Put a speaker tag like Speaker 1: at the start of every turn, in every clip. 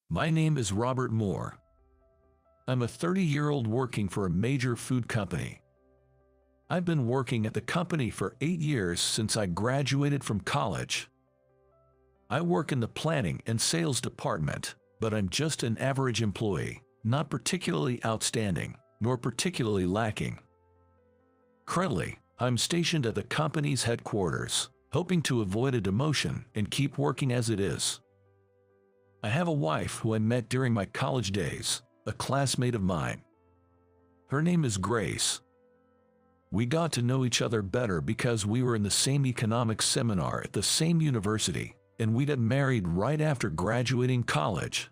Speaker 1: My name is Robert Moore. I'm a 30-year-old working for a major food company. I've been working at the company for 8 years since I graduated from college. I work in the planning and sales department, but I'm just an average employee, not particularly outstanding, nor particularly lacking. Currently, I'm stationed at the company's headquarters, hoping to avoid a demotion and keep working as it is. I have a wife who I met during my college days, a classmate of mine. Her name is Grace. We got to know each other better because we were in the same economics seminar at the same university, and we got married right after graduating college.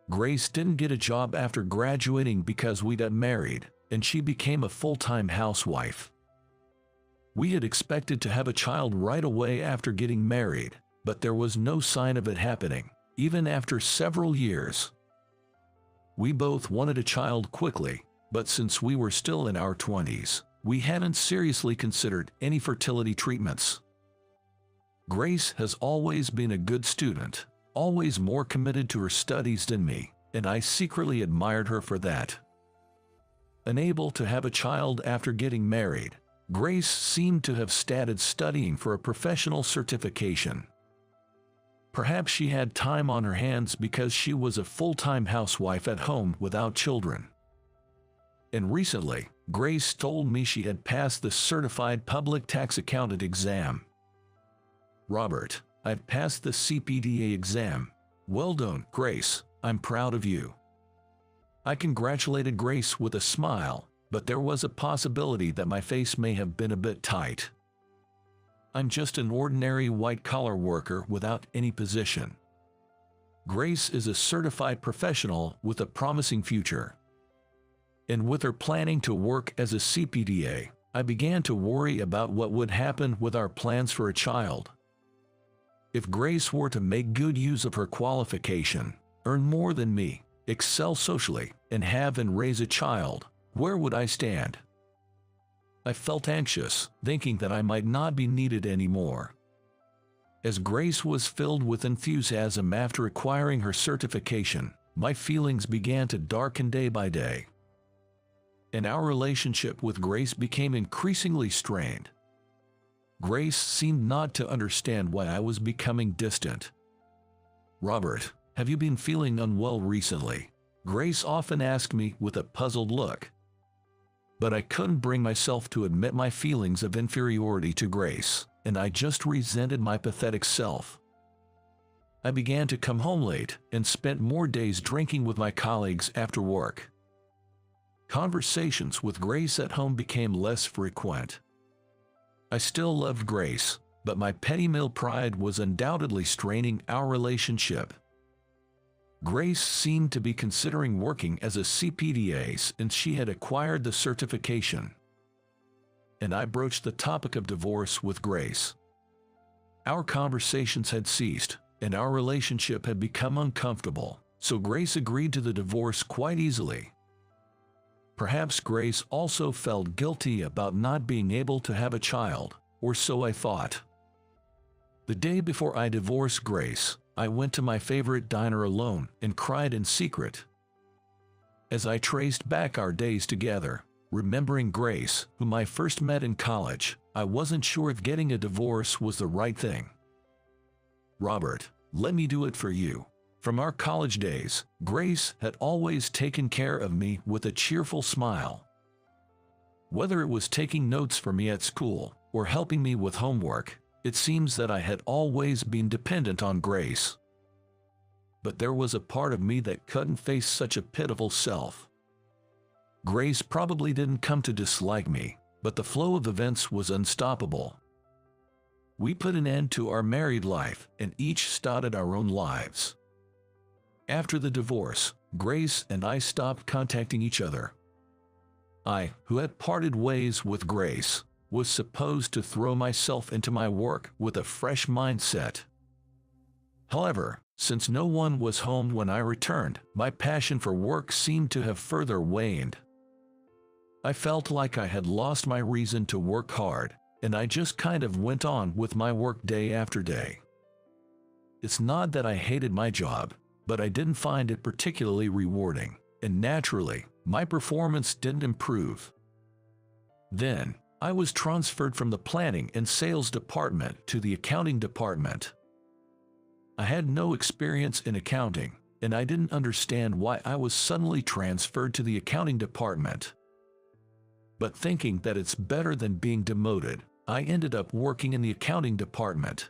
Speaker 1: Grace didn't get a job after graduating because we got married, and she became a full-time housewife. We had expected to have a child right away after getting married, but there was no sign of it happening, even after several years. We both wanted a child quickly, but since we were still in our 20s, we hadn't seriously considered any fertility treatments. Grace has always been a good student, always more committed to her studies than me, and I secretly admired her for that. Unable to have a child after getting married, Grace seemed to have started studying for a professional certification. Perhaps she had time on her hands because she was a full-time housewife at home without children. And recently, Grace told me she had passed the Certified Public Tax Accountant exam. Robert, I've passed the CPDA exam. Well done, Grace, I'm proud of you. I congratulated Grace with a smile, but there was a possibility that my face may have been a bit tight. I'm just an ordinary white-collar worker without any position. Grace is a certified professional with a promising future. And with her planning to work as a CPDA, I began to worry about what would happen with our plans for a child. If Grace were to make good use of her qualification, earn more than me, excel socially, and have and raise a child, where would I stand? I felt anxious, thinking that I might not be needed anymore. As Grace was filled with enthusiasm after acquiring her certification, my feelings began to darken day by day. And our relationship with Grace became increasingly strained. Grace seemed not to understand why I was becoming distant. Robert, have you been feeling unwell recently? Grace often asked me with a puzzled look. But I couldn't bring myself to admit my feelings of inferiority to Grace, and I just resented my pathetic self. I began to come home late and spent more days drinking with my colleagues after work. Conversations with Grace at home became less frequent. I still loved Grace, but my petty male pride was undoubtedly straining our relationship. Grace seemed to be considering working as a CPDA since she had acquired the certification. And I broached the topic of divorce with Grace. Our conversations had ceased, and our relationship had become uncomfortable, so Grace agreed to the divorce quite easily. Perhaps Grace also felt guilty about not being able to have a child, or so I thought. The day before I divorced Grace, I went to my favorite diner alone and cried in secret. As I traced back our days together, remembering Grace, whom I first met in college, I wasn't sure if getting a divorce was the right thing. Robert, let me do it for you. From our college days, Grace had always taken care of me with a cheerful smile. Whether it was taking notes for me at school or helping me with homework, it seems that I had always been dependent on Grace. But there was a part of me that couldn't face such a pitiful self. Grace probably didn't come to dislike me, but the flow of events was unstoppable. We put an end to our married life and each started our own lives. After the divorce, Grace and I stopped contacting each other. I, who had parted ways with Grace, was supposed to throw myself into my work with a fresh mindset. However, since no one was home when I returned, my passion for work seemed to have further waned. I felt like I had lost my reason to work hard, and I just kind of went on with my work day after day. It's not that I hated my job, but I didn't find it particularly rewarding, and naturally, my performance didn't improve. Then, I was transferred from the planning and sales department to the accounting department. I had no experience in accounting, and I didn't understand why I was suddenly transferred to the accounting department. But thinking that it's better than being demoted, I ended up working in the accounting department.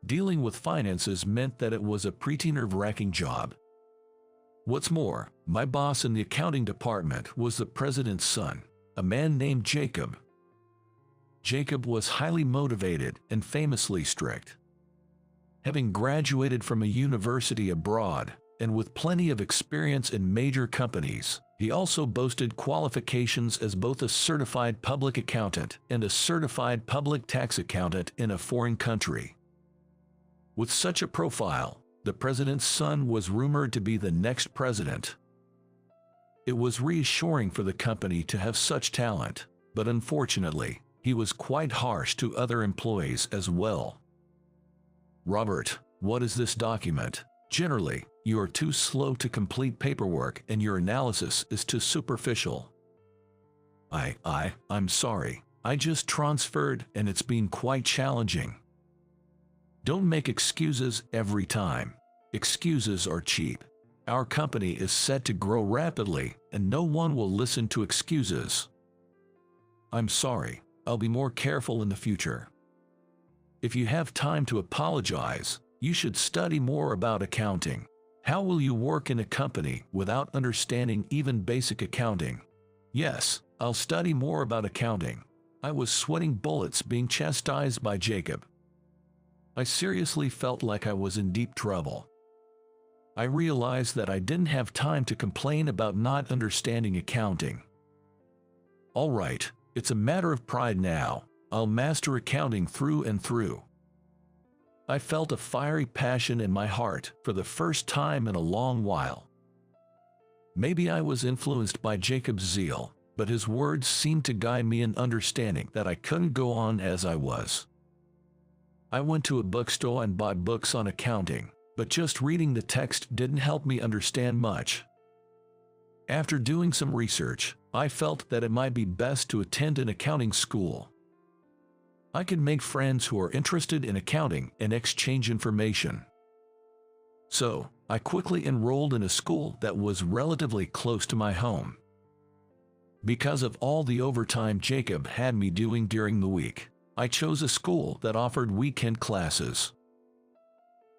Speaker 1: Dealing with finances meant that it was a pretty nerve-wracking job. What's more, my boss in the accounting department was the president's son, a man named Jacob. Jacob was highly motivated and famously strict. Having graduated from a university abroad, and with plenty of experience in major companies, he also boasted qualifications as both a certified public accountant and a certified public tax accountant in a foreign country. With such a profile, the president's son was rumored to be the next president. It was reassuring for the company to have such talent, but unfortunately, he was quite harsh to other employees as well. "Robert, what is this document? Generally, you are too slow to complete paperwork and your analysis is too superficial." I'm sorry. I just transferred and it's been quite challenging." Don't make excuses every time. Excuses are cheap. Our company is set to grow rapidly and no one will listen to excuses. "I'm sorry. I'll be more careful in the future." If you have time to apologize, you should study more about accounting. How will you work in a company without understanding even basic accounting? "Yes, I'll study more about accounting." I was sweating bullets being chastised by Jacob. I seriously felt like I was in deep trouble. I realized that I didn't have time to complain about not understanding accounting. "All right, it's a matter of pride now. I'll master accounting through and through." I felt a fiery passion in my heart for the first time in a long while. Maybe I was influenced by Jacob's zeal, but his words seemed to guide me in understanding that I couldn't go on as I was. I went to a bookstore and bought books on accounting, but just reading the text didn't help me understand much. After doing some research, I felt that it might be best to attend an accounting school. I could make friends who are interested in accounting and exchange information. So, I quickly enrolled in a school that was relatively close to my home. Because of all the overtime Jacob had me doing during the week, I chose a school that offered weekend classes.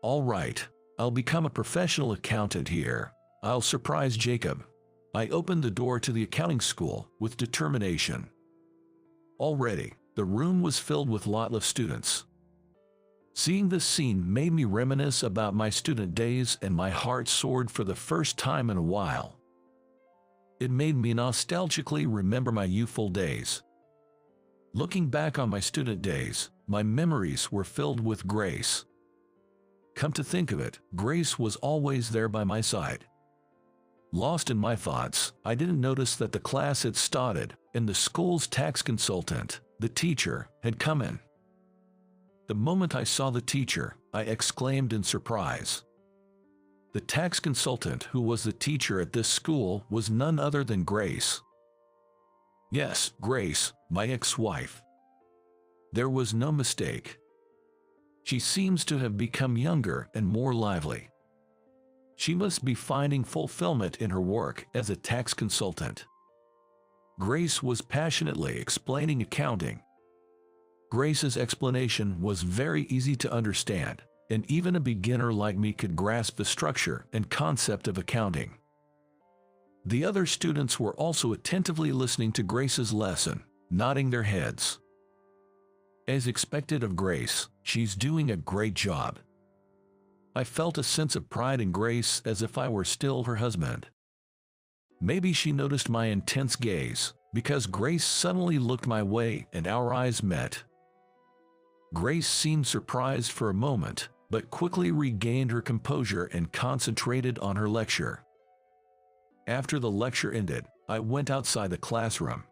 Speaker 1: "All right, I'll become a professional accountant here. I'll surprise Jacob." I opened the door to the accounting school with determination. Already, the room was filled with lots of students. Seeing this scene made me reminisce about my student days and my heart soared for the first time in a while. It made me nostalgically remember my youthful days. Looking back on my student days, my memories were filled with Grace. Come to think of it, Grace was always there by my side. Lost in my thoughts, I didn't notice that the class had started, and the school's tax consultant, the teacher, had come in. The moment I saw the teacher, I exclaimed in surprise. The tax consultant who was the teacher at this school was none other than Grace. Yes, Grace, my ex-wife. There was no mistake. She seems to have become younger and more lively. She must be finding fulfillment in her work as a tax consultant. Grace was passionately explaining accounting. Grace's explanation was very easy to understand, and even a beginner like me could grasp the structure and concept of accounting. The other students were also attentively listening to Grace's lesson, nodding their heads. As expected of Grace, she's doing a great job. I felt a sense of pride in Grace as if I were still her husband. Maybe she noticed my intense gaze, because Grace suddenly looked my way and our eyes met. Grace seemed surprised for a moment, but quickly regained her composure and concentrated on her lecture. After the lecture ended, I went outside the classroom.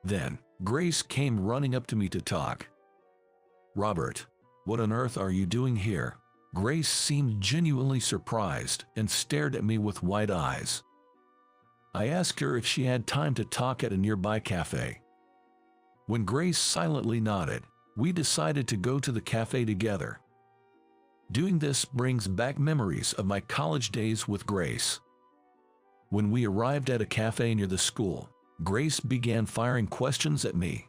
Speaker 1: Then, Grace came running up to me to talk. "Robert, what on earth are you doing here? Grace seemed genuinely surprised and stared at me with wide eyes. I asked her if she had time to talk at a nearby cafe. When Grace silently nodded, we decided to go to the cafe together. Doing this brings back memories of my college days with Grace. When we arrived at a cafe near the school, Grace began firing questions at me.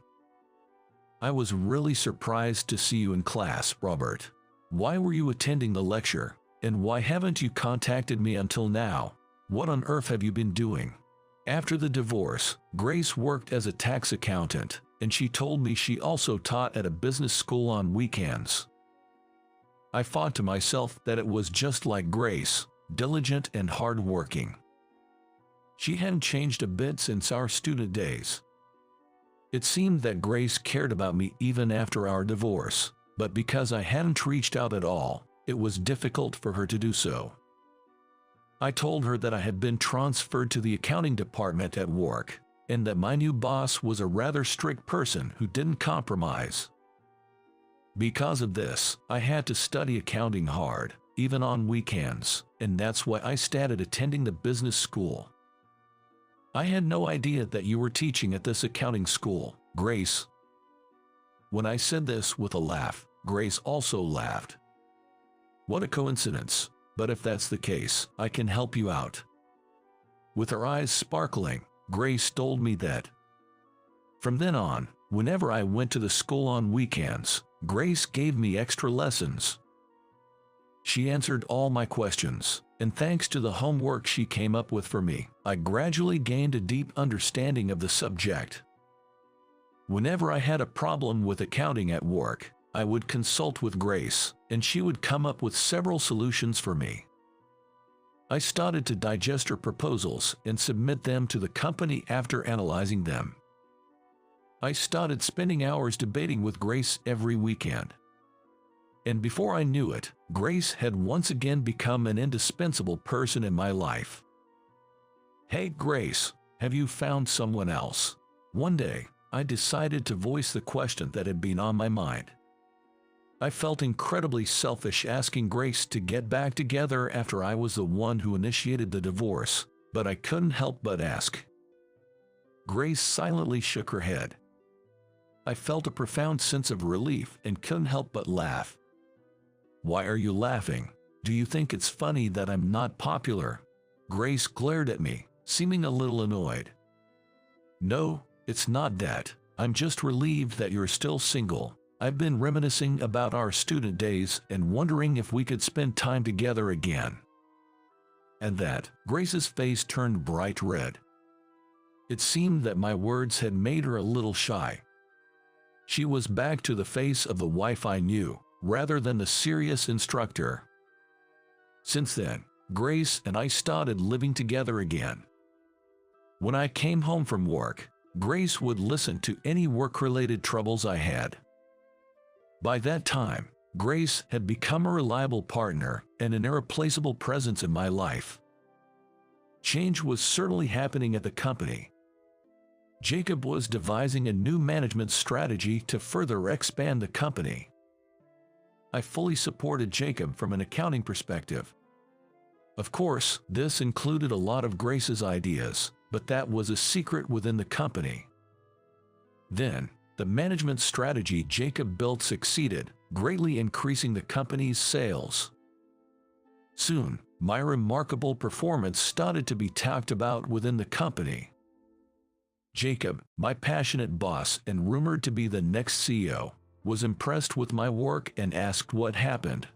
Speaker 1: "I was really surprised to see you in class, Robert. Why were you attending the lecture, and why haven't you contacted me until now? What on earth have you been doing?" After the divorce, Grace worked as a tax accountant, and she told me she also taught at a business school on weekends. I thought to myself that it was just like Grace, diligent and hard-working. She hadn't changed a bit since our student days. It seemed that Grace cared about me even after our divorce, but because I hadn't reached out at all, it was difficult for her to do so. I told her that I had been transferred to the accounting department at work, and that my new boss was a rather strict person who didn't compromise. Because of this, I had to study accounting hard, even on weekends, and that's why I started attending the business school. "I had no idea that you were teaching at this accounting school, Grace." When I said this with a laugh, Grace also laughed. "What a coincidence, but if that's the case, I can help you out." With her eyes sparkling, Grace told me that. From then on, whenever I went to the school on weekends, Grace gave me extra lessons. She answered all my questions, and thanks to the homework she came up with for me, I gradually gained a deep understanding of the subject. Whenever I had a problem with accounting at work, I would consult with Grace, and she would come up with several solutions for me. I started to digest her proposals and submit them to the company after analyzing them. I started spending hours debating with Grace every weekend. And before I knew it, Grace had once again become an indispensable person in my life. "Hey Grace, have you found someone else?" One day, I decided to voice the question that had been on my mind. I felt incredibly selfish asking Grace to get back together after I was the one who initiated the divorce, but I couldn't help but ask. Grace silently shook her head. I felt a profound sense of relief and couldn't help but laugh. "Why are you laughing? Do you think it's funny that I'm not popular?" Grace glared at me, seeming a little annoyed. "No, it's not that. I'm just relieved that you're still single. I've been reminiscing about our student days and wondering if we could spend time together again." At that, Grace's face turned bright red. It seemed that my words had made her a little shy. She was back to the face of the wife I knew, rather than the serious instructor. Since then, Grace and I started living together again. When I came home from work, Grace would listen to any work-related troubles I had. By that time, Grace had become a reliable partner and an irreplaceable presence in my life. Change was certainly happening at the company. Jacob was devising a new management strategy to further expand the company. I fully supported Jacob from an accounting perspective. Of course, this included a lot of Grace's ideas, but that was a secret within the company. Then, the management strategy Jacob built succeeded, greatly increasing the company's sales. Soon, my remarkable performance started to be talked about within the company. Jacob, my passionate boss and rumored to be the next CEO, was impressed with my work and asked what happened.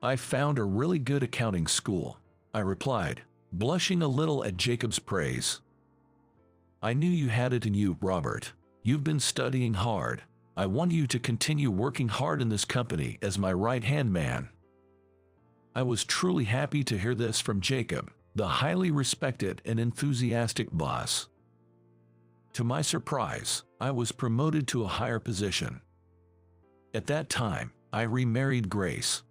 Speaker 1: "I found a really good accounting school," I replied, blushing a little at Jacob's praise. "I knew you had it in you, Robert. You've been studying hard. I want you to continue working hard in this company as my right-hand man." I was truly happy to hear this from Jacob, the highly respected and enthusiastic boss. To my surprise, I was promoted to a higher position. At that time, I remarried Grace.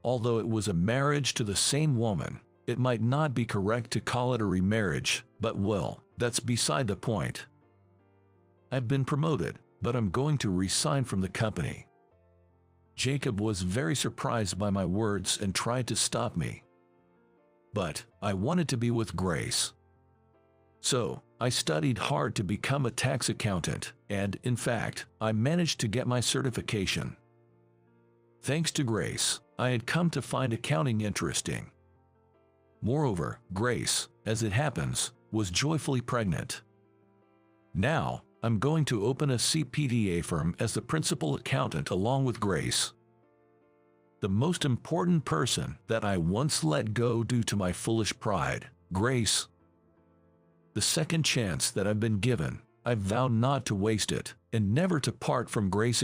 Speaker 1: Although it was a marriage to the same woman, it might not be correct to call it a remarriage, but well, that's beside the point. I've been promoted, but I'm going to resign from the company. Jacob was very surprised by my words and tried to stop me. But I wanted to be with Grace. So, I studied hard to become a tax accountant, and, in fact, I managed to get my certification. Thanks to Grace, I had come to find accounting interesting. Moreover, Grace, as it happens, was joyfully pregnant. Now, I'm going to open a CPA firm as the principal accountant along with Grace. The most important person that I once let go due to my foolish pride, Grace. The second chance that I've been given, I vow not to waste it, and never to part from Grace again.